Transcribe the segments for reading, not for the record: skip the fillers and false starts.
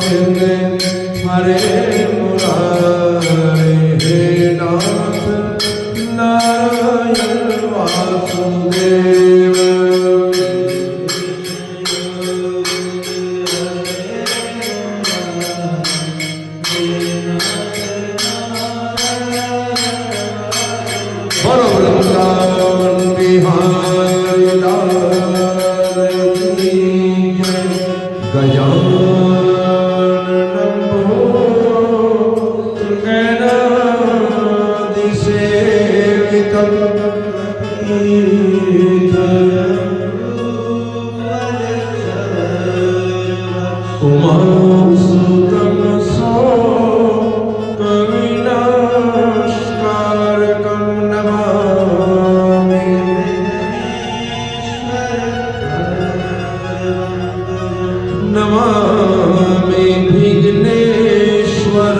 हरे मुरारे हे नाथ नारायण वासुदेव। बोलो वृंदावन बिहारी लाल की जय। गजानन भूतगणाधिसेवितं उमासुतं कविनाशकारकं नमामि। नमामि विघ्नेश्वर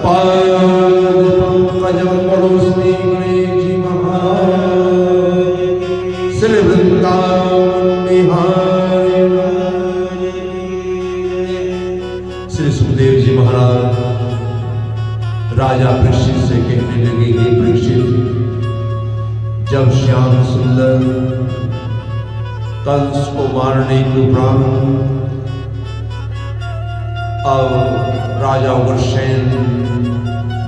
पादपंकजं। बोलो श्री गणेश जी महाराज श्री वृंदावन बिहारी। श्री सुखदेव जी महाराज राजा परीक्षित से कहने लगे, हे परीक्षित, जब श्याम सुंदर कंस को मारने के उपरांत अब राजा उग्रसेन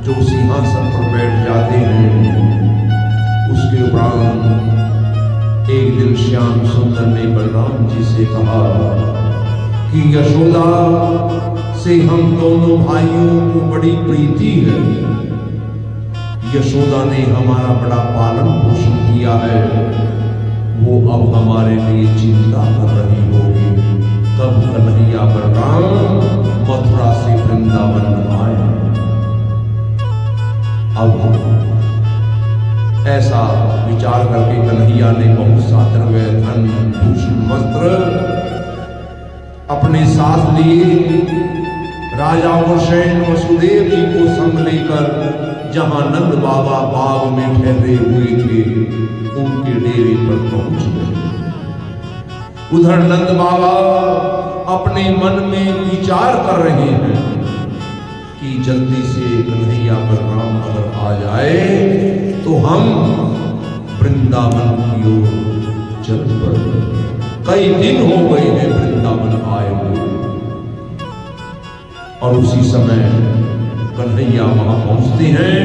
जो सिंहासन पर बैठ जाते हैं, उसके उपरांत एक दिन श्याम सुंदर ने बलराम जी से कहा कि यशोदा से हम दोनों भाइयों को बड़ी प्रीति है। यशोदा ने हमारा बड़ा पालन पोषण किया है, वो अब हमारे लिए चिंता कर रही होगी कब कन्हैया बलराम मथुरा से वृंदावन आए। अब ऐसा विचार करके कन्हैया ने बहुत सा द्रव्य धन भूषण वस्त्र अपने साथ लिए राजा उग्रसेन वसुदेव जी को संग लेकर जहां नंद बाबा बाग में ठहरे हुए थे उनके डेरे पर पहुंच गए। उधर नंद बाबा अपने मन में विचार कर रहे हैं कि जल्दी से कन्हैया बलराम अगर आ जाए तो हम वृंदावन की ओर चल पड़े। कई दिन हो गए हैं वृंदावन आए हुए। और उसी समय कन्हैया वहां पहुंचते हैं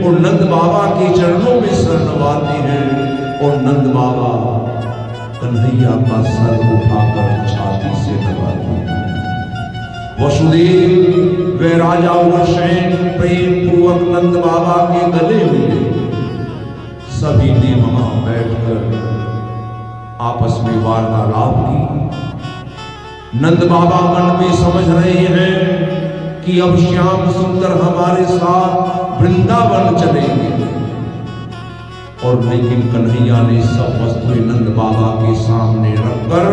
और नंद बाबा के चरणों में सर नवाते हैं और नंद बाबा कन्हैया का सर उठाकर छाती से दबाते हैं। वसुदेव व राजा उग्रसेन प्रेम पूर्वक नंद बाबा के गले मिले। सभी ने वहां बैठकर आपस में वार्तालाप की। नंद बाबा मन में समझ रहे हैं कि अब श्याम सुंदर हमारे साथ वृंदावन चलेंगे। और लेकिन कन्हैया ने सब वस्तुएं नंद बाबा के सामने रखकर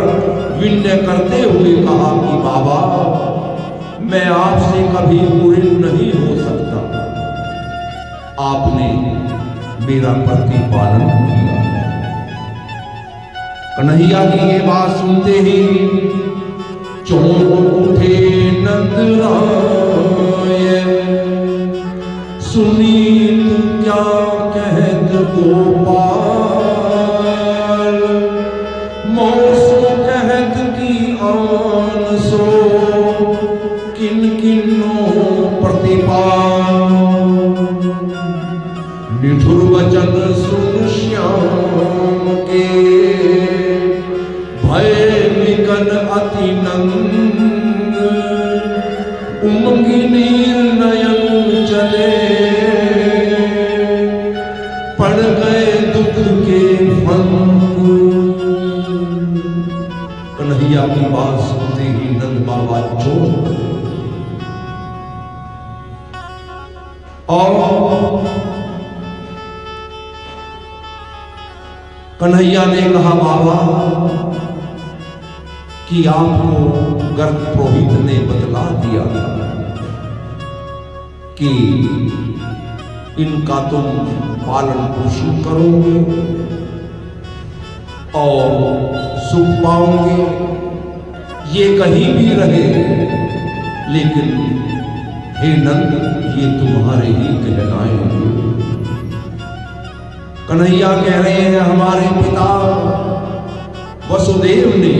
विनय करते हुए कहा कि बाबा, मैं आपसे कभी पूर्ण नहीं हो सकता। आपने मेरा प्रतिपालन किया। कन्हैया की ये बात सुनते ही चौंक उठे नंद राय। सुनी तू क्या कहत गोपाल, मौसो कहत की आन सो किन किन्नो प्रतिपाल। निठुर वचन सुन श्याम के भय विकन अति नंद। उमंगी निर्णयन चले पड़ गए दुख के फंद। कन्हैया की बात सुनते ही नंद बाबा चौंक गए और कन्हैया ने कहा, बाबा कि आपको गर्ग पुरोहित ने बतला दिया कि इनका तुम पालन पोषण करोगे और सुख पाओगे, ये कहीं भी रहे लेकिन हे नंद, ये तुम्हारे ही कहलाएंगे। कन्हैया कह रहे हैं, हमारे पिता वसुदेव ने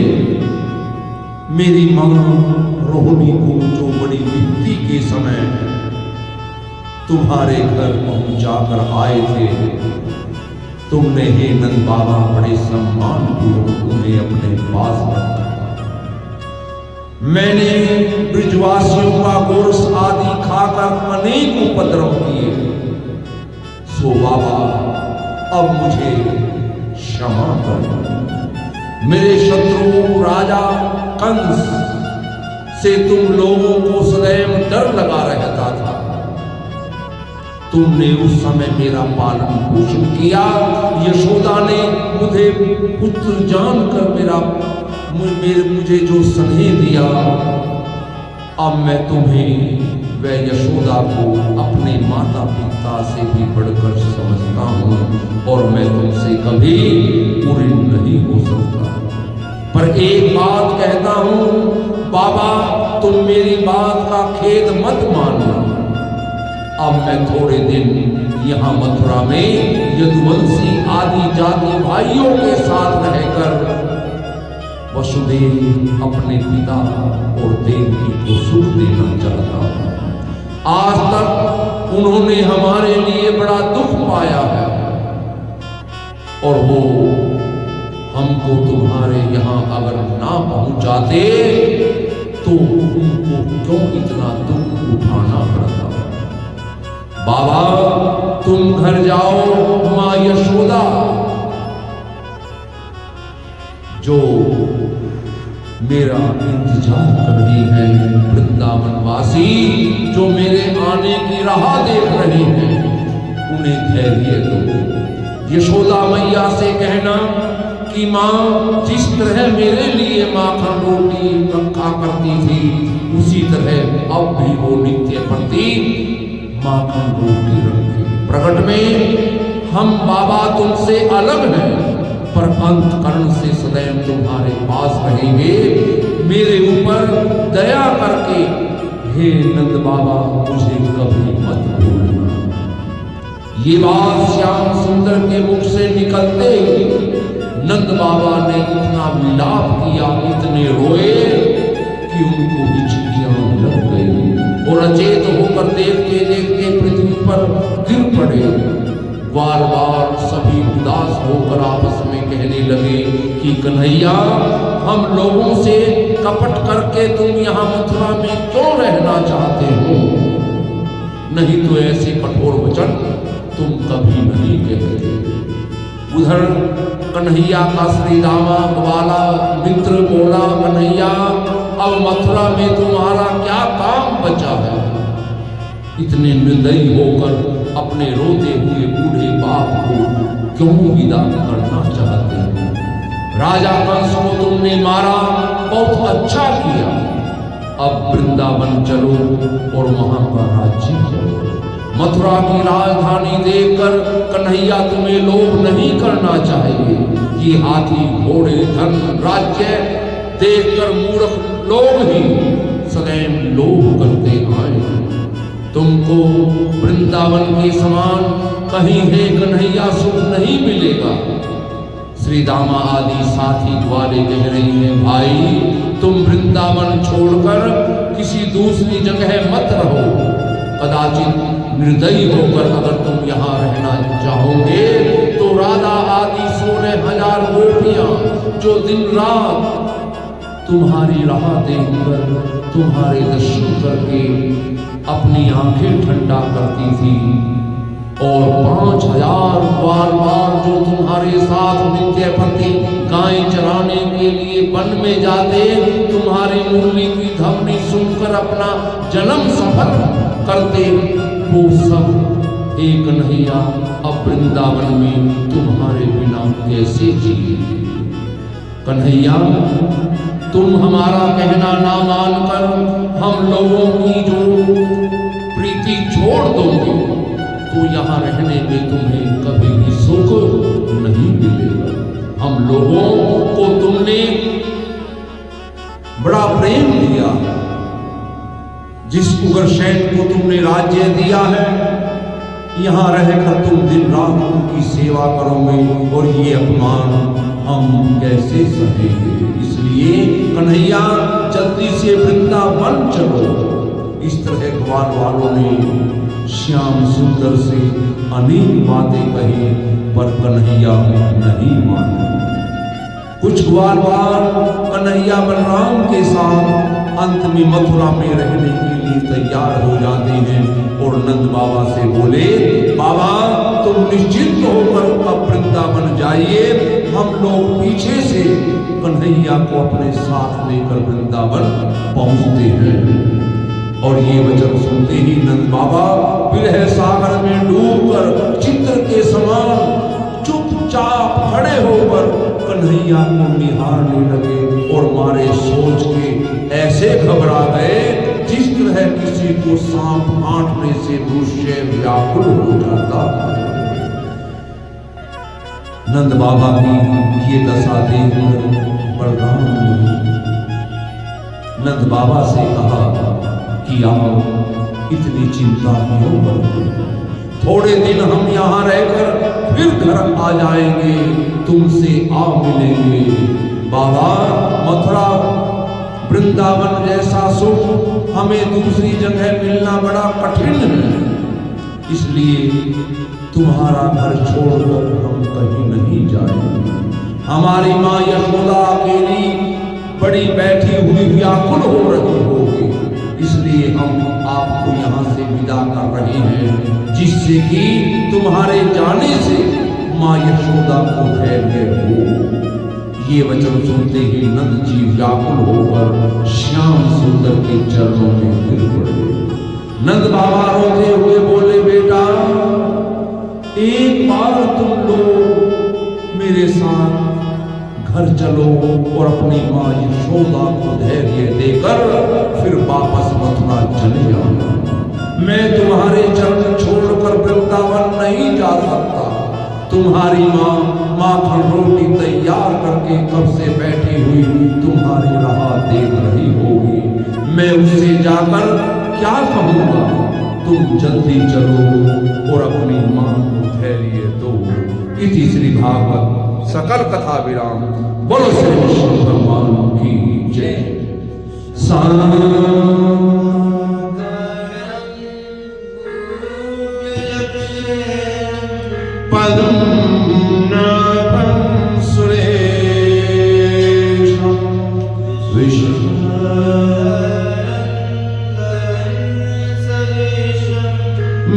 मेरी मां रोहिणी को जो बड़ी विपत्ति के समय तुम्हारे घर पहुंचाकर आए थे, तुमने हे नंद बाबा बड़े सम्मान पूर्वक उन्हें अपने पास रखा। मैंने ब्रजवासियों का गोरस आदि खाकर अनेक उपद्रव किए, सो बाबा अब मुझे क्षमा करो। मेरे शत्रु राजा कंस से तुम लोगों को सदैव डर लगा रहता था। तुमने उस समय मेरा पालन पोषण किया। यशोदा ने मुझे पुत्र जानकर मुझे जो स्नेह दिया, अब मैं तुम्हें व यशोदा को अपने माता पिता से भी बढ़कर समझता हूँ और मैं तुमसे कभी पूर्ण नहीं हो सकता। पर एक बात कहता हूँ बाबा, तुम मेरी बात का खेद मत मानना। अब मैं थोड़े दिन यहाँ मथुरा में यदुवंशी आदि जाति भाइयों के साथ रहकर वसुदेव अपने पिता और देवकी को सुख देना चाहता हूँ। आज तक उन्होंने हमारे लिए बड़ा दुख पाया है और वो हमको तुम्हारे यहाँ अगर ना पहुंचाते तो उनको क्यों इतना दुख उठाना पड़ता। बाबा तुम घर जाओ, माँ यशोदा जो मेरा इंतजार कर रही है, वृंदावन वासी जो मेरे आने की राह देख रहे हैं, उन्हें धैर्य दो। यशोदा मैया से कहना कि माँ जिस तरह मेरे लिए माखन रोटी रखा करती थी, उसी तरह अब भी वो नित्य प्रति माखन रोटी रखे। प्रकट में हम बाबा तुमसे अलग हैं, पर अंतकरण से सदैव तुम्हारे पास रहेंगे। मेरे ऊपर दया करके हे नंद बाबा मुझे कभी मत भूलना। ये बात श्याम सुंदर के मुख से निकलते ही नंद बाबा ने इतना विलाप किया, इतने रोए कि उनको हिचकियां लग गई और अचेत होकर देखते देखते पृथ्वी पर गिर पड़े। बार बार सभी उदास होकर आपस में कहने लगे कि कन्हैया, हम लोगों से कपट करके तुम यहाँ मथुरा में क्यों रहना चाहते हो? नहीं तो ऐसे कठोर वचन तुम कभी नहीं कहते। उधर कन्हैया का श्री रामा वाला मित्र बोला, कन्हैया अब मथुरा में तुम्हारा क्या काम बचा है? इतने निर्दयी होकर अपने रोते हुए बूढ़े बाप को क्यों विदा करना चाहते हो? राजा कंस को तुमने मारा, बहुत अच्छा किया। अब वृंदावन चलो और वहां का राज्य करो। मथुरा की राजधानी देखकर कन्हैया तुम्हें लोभ नहीं करना चाहिए। ये हाथी घोड़े धन राज्य देखकर मूर्ख लोग ही सदैव लोभ करते आए। तुमको वृंदावन के समान कहीं है कन्हैया सुख नहीं मिलेगा। श्री दामा आदि साथी वाले कह रही हैं, भाई तुम वृंदावन छोड़कर किसी दूसरी जगह मत रहो। कदाचित निर्दयी होकर अगर तुम यहाँ रहना चाहोगे तो राधा आदि 16,000 गोपियां जो दिन रात तुम्हारी राह देखकर तुम्हारे दर्शन करके अपनी आंखें ठंडा करती थी और 5,000 बार जो तुम्हारे साथ नित्य प्रति गाय चराने के लिए वन में जाते, तुम्हारी मुरली की ध्वनि सुनकर अपना जन्म सफल करते, वो सब एक कन्हैया अब वृंदावन में तुम्हारे बिना कैसे जिए? कन्हैया तुम हमारा कहना ना मानकर हम लोगों की जो प्रीति छोड़ दोगे तो यहाँ रहने में तुम्हें कभी भी सुख नहीं मिलेगा। हम लोगों को तुमने बड़ा प्रेम दिया, जिस उग्रसेन को तुमने राज्य दिया है, यहाँ रहकर तुम दिन रात उनकी सेवा करोगे और ये अपमान हम कैसे सहेंगे। इसलिए कन्हैया जल्दी से वृंदावन चलो। इस तरह ग्वाल वालों ने श्याम सुंदर से अनेक बातें कही, पर कन्हैया नहीं माने। कुछ ग्वाल वाल कन्हैया बलराम के साथ अंत में मथुरा में रहने के लिए तैयार हो जाते हैं और नंद बाबा से बोले, बाबा तुम निश्चिंत होकर अब वृंदावन जाइए, हम लोग पीछे से कन्हैया को अपने साथ लेकर वृंदावन पहुंचते हैं। और ये वचन सुनते ही नंद बाबा विरह सागर में डूबकर चित्र के समान चुपचाप खड़े होकर कन्हैया को निहारने लगे और मारे सोच के ऐसे घबरा गए जिस तरह किसी को सांप काटने से मनुष्य व्याकुल हो जाता है। नंद बाबा की ये दशा देखकर बलराम ने नंद बाबा से कहा कि आप इतनी चिंता क्यों करते हैं, थोड़े दिन हम यहाँ रहकर फिर घर आ जाएंगे, तुमसे आ मिलेंगे। बाबा मथुरा वृंदावन जैसा सुख हमें दूसरी जगह मिलना बड़ा कठिन है, इसलिए तुम्हारा घर छोड़कर हम कहीं नहीं जाएंगे। हमारी माँ यशोदा अकेली बड़ी बैठी हुई व्याकुल हो रही होगी, इसलिए हम आपको यहाँ से विदा कर रहे हैं, जिससे कि तुम्हारे जाने से माँ यशोदा को धैर्य हो। ये वचन सुनते ही नंद जी व्याकुल होकर श्याम सुंदर के चरणों में गिर पड़े। नंद बाबा रोते हुए बोले, बेटा एक बार तुम लोग मेरे साथ घर चलो और अपनी माँ यशोदा को धैर्य देकर फिर वापस मथुरा चले जाओ। मैं तुम्हारे चरण छोड़कर वृंदावन नहीं जा सकता। तुम्हारी माँ माखन रोटी तैयार करके कब से बैठी हुई तुम्हारी राह देख रही होगी। मैं उससे जाकर क्या कहूँगा, तुम जल्दी चलो और अपनी माँ को धैर्य दो। इति श्री भागवत सकल कथा विराम। बोलो श्री विष्णु भगवान की जय। पद्मनाभं सुरेशं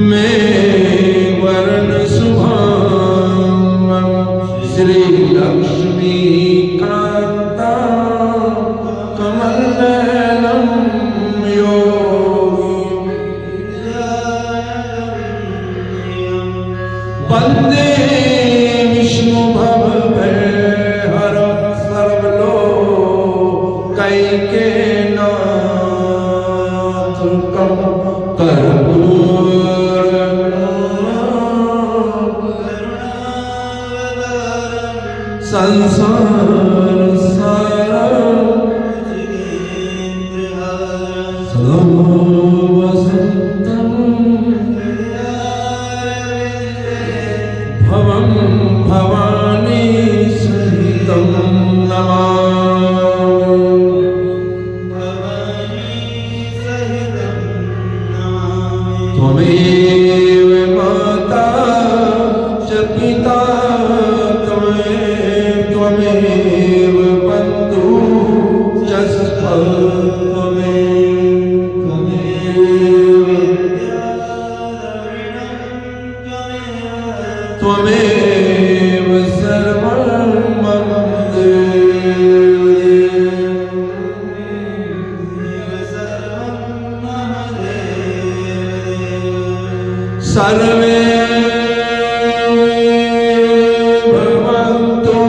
मे वरण शुभांगं श्री लक्ष्मी कांता कमलनयनं योगी वंदे विष्णु भवभयहरं सर्वलोकैकनाथं संसार सारं सदा वसन्तं भवं भवानी सहितं नमामि। त्वमेव माता च पिता त्वमेव बन्धु च सखा त्वमेव सर्वं मम देव। सर्वे भवन्तु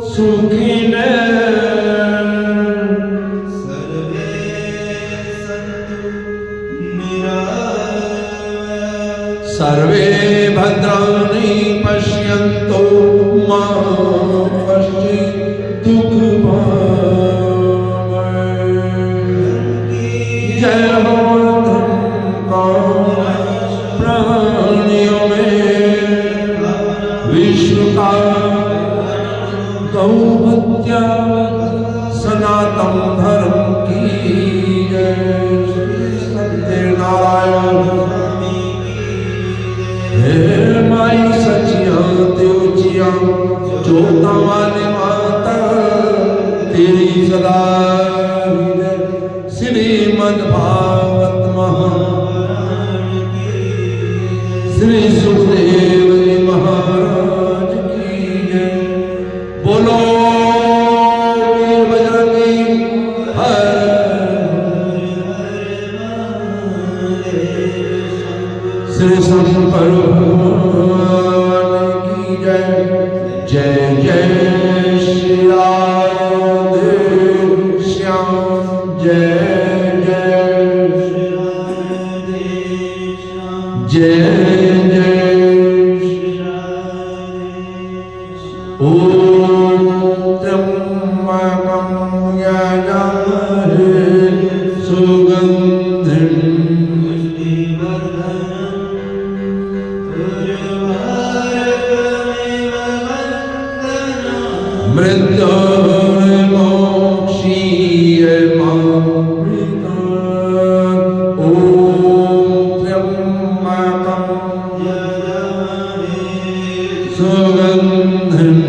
सुखिनः सर्वे सन्तु निरामयाः सर्वे भद्राणि पश्यन्तु मा कश्चित् दुःखभाग्। जय हो जोता वाली माता तेरी सदा श्रीमद् भागवत महाराज की, श्री सुखदेव जी महाराज की जय। बोलो बजरंगी श्री शंकर भगवान की जय। जय जय श्री राधे श्याम जय जय श्री राधे श्याम जय जय श्री राधे श्याम। ओम त्र्यंबकं यजामहे सुगंधिं मृत्योर्मोक्षीयमामृतात्। ॐ त्र्यंबकं सुगन्धिं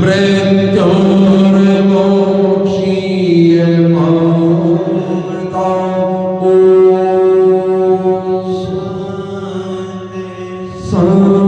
मृत्योर्मोक्षीयमामृतात्।